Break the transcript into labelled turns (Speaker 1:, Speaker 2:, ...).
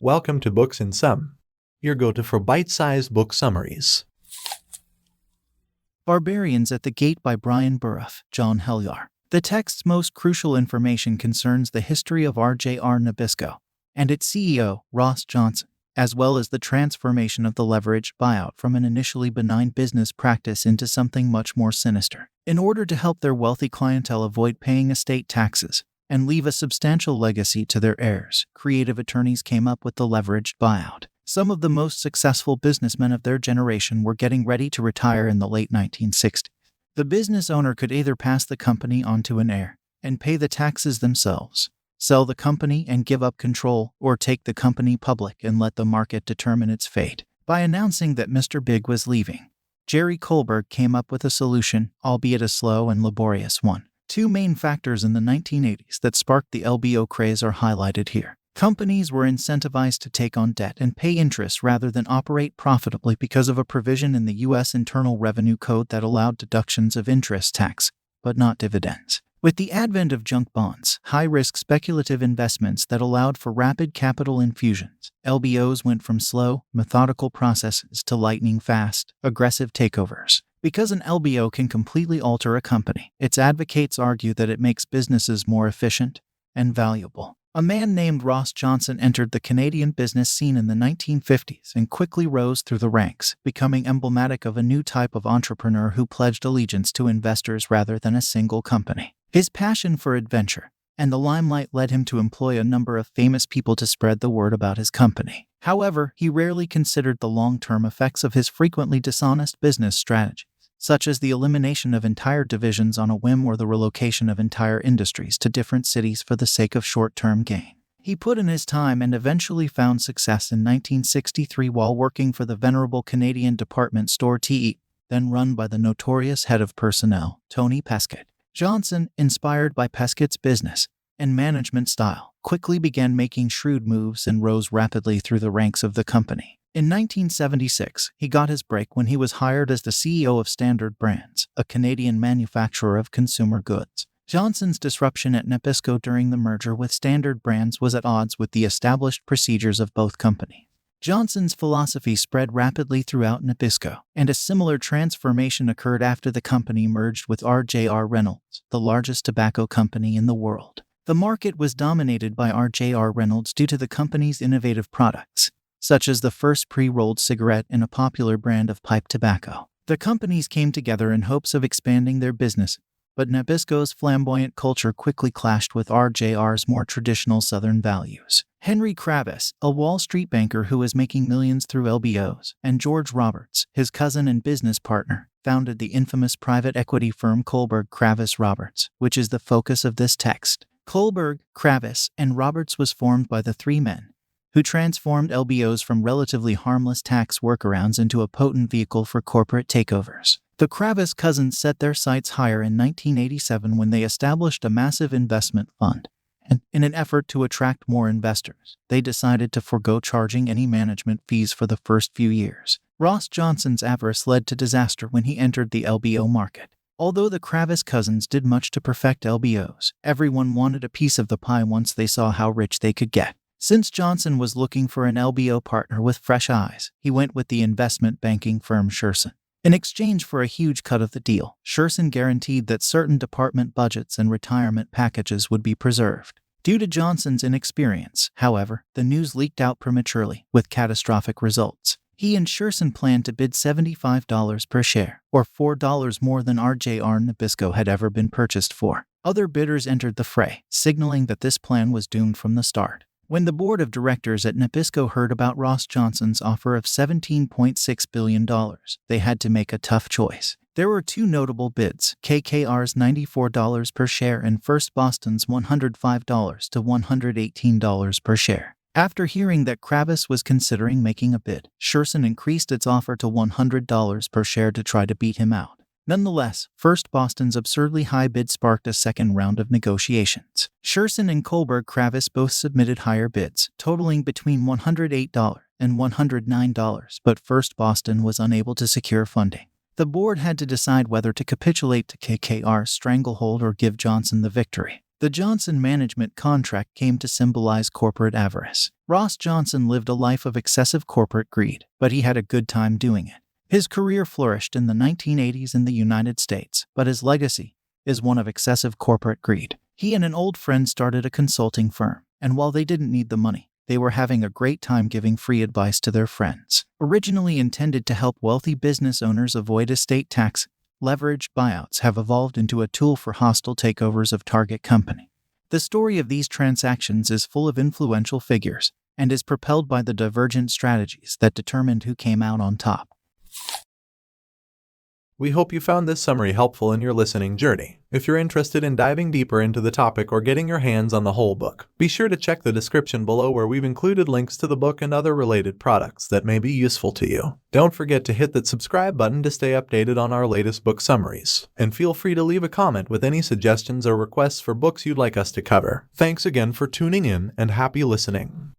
Speaker 1: Welcome to Books in Sum, your go-to for bite-sized book summaries.
Speaker 2: Barbarians at the Gate by Bryan, Burrough, John Helyar. The text's most crucial information concerns the history of RJR Nabisco and its CEO, Ross Johnson, as well as the transformation of the leveraged buyout from an initially benign business practice into something much more sinister. In order to help their wealthy clientele avoid paying estate taxes and leave a substantial legacy to their heirs, creative attorneys came up with the leveraged buyout. Some of the most successful businessmen of their generation were getting ready to retire in the late 1960s. The business owner could either pass the company on to an heir and pay the taxes themselves, sell the company and give up control, or take the company public and let the market determine its fate. By announcing that Mr. Big was leaving, Jerry Kohlberg came up with a solution, albeit a slow and laborious one. Two main factors in the 1980s that sparked the LBO craze are highlighted here. Companies were incentivized to take on debt and pay interest rather than operate profitably because of a provision in the U.S. Internal Revenue Code that allowed deductions of interest tax, but not dividends. With the advent of junk bonds, high-risk speculative investments that allowed for rapid capital infusions, LBOs went from slow, methodical processes to lightning-fast, aggressive takeovers. Because an LBO can completely alter a company, its advocates argue that it makes businesses more efficient and valuable. A man named Ross Johnson entered the Canadian business scene in the 1950s and quickly rose through the ranks, becoming emblematic of a new type of entrepreneur who pledged allegiance to investors rather than a single company. His passion for adventure and the limelight led him to employ a number of famous people to spread the word about his company. However, he rarely considered the long-term effects of his frequently dishonest business strategies, such as the elimination of entire divisions on a whim or the relocation of entire industries to different cities for the sake of short-term gain. He put in his time and eventually found success in 1963 while working for the venerable Canadian department store TE, then run by the notorious head of personnel, Tony Pescott. Johnson, inspired by Pescott's business and management style, quickly began making shrewd moves and rose rapidly through the ranks of the company. In 1976, he got his break when he was hired as the CEO of Standard Brands, a Canadian manufacturer of consumer goods. Johnson's disruption at Nabisco during the merger with Standard Brands was at odds with the established procedures of both companies. Johnson's philosophy spread rapidly throughout Nabisco, and a similar transformation occurred after the company merged with RJR Reynolds, the largest tobacco company in the world. The market was dominated by RJR Reynolds due to the company's innovative products, such as the first pre-rolled cigarette and a popular brand of pipe tobacco. The companies came together in hopes of expanding their business, but Nabisco's flamboyant culture quickly clashed with RJR's more traditional Southern values. Henry Kravis, a Wall Street banker who was making millions through LBOs, and George Roberts, his cousin and business partner, founded the infamous private equity firm Kohlberg Kravis Roberts, which is the focus of this text. Kohlberg, Kravis, and Roberts was formed by the three men who transformed LBOs from relatively harmless tax workarounds into a potent vehicle for corporate takeovers. The Kravis cousins set their sights higher in 1987 when they established a massive investment fund, and in an effort to attract more investors, they decided to forego charging any management fees for the first few years. Ross Johnson's avarice led to disaster when he entered the LBO market. Although the Kravis cousins did much to perfect LBOs, everyone wanted a piece of the pie once they saw how rich they could get. Since Johnson was looking for an LBO partner with fresh eyes, he went with the investment banking firm Shearson. In exchange for a huge cut of the deal, Shearson guaranteed that certain department budgets and retirement packages would be preserved. Due to Johnson's inexperience, however, the news leaked out prematurely, with catastrophic results. He and Shearson planned to bid $75 per share, or $4 more than RJR Nabisco had ever been purchased for. Other bidders entered the fray, signaling that this plan was doomed from the start. When the board of directors at Nabisco heard about Ross Johnson's offer of $17.6 billion, they had to make a tough choice. There were two notable bids, KKR's $94 per share and First Boston's $105 to $118 per share. After hearing that Kravis was considering making a bid, Shearson increased its offer to $100 per share to try to beat him out. Nonetheless, First Boston's absurdly high bid sparked a second round of negotiations. Shearson and Kohlberg Kravis both submitted higher bids, totaling between $108 and $109, but First Boston was unable to secure funding. The board had to decide whether to capitulate to KKR's stranglehold or give Johnson the victory. The Johnson management contract came to symbolize corporate avarice. Ross Johnson lived a life of excessive corporate greed, but he had a good time doing it. His career flourished in the 1980s in the United States, but his legacy is one of excessive corporate greed. He and an old friend started a consulting firm, and while they didn't need the money, they were having a great time giving free advice to their friends. Originally intended to help wealthy business owners avoid estate tax, leveraged buyouts have evolved into a tool for hostile takeovers of target company. The story of these transactions is full of influential figures and is propelled by the divergent strategies that determined who came out on top.
Speaker 1: We hope you found this summary helpful in your listening journey. If you're interested in diving deeper into the topic or getting your hands on the whole book, be sure to check the description below where we've included links to the book and other related products that may be useful to you. Don't forget to hit that subscribe button to stay updated on our latest book summaries, and feel free to leave a comment with any suggestions or requests for books you'd like us to cover. Thanks again for tuning in and happy listening.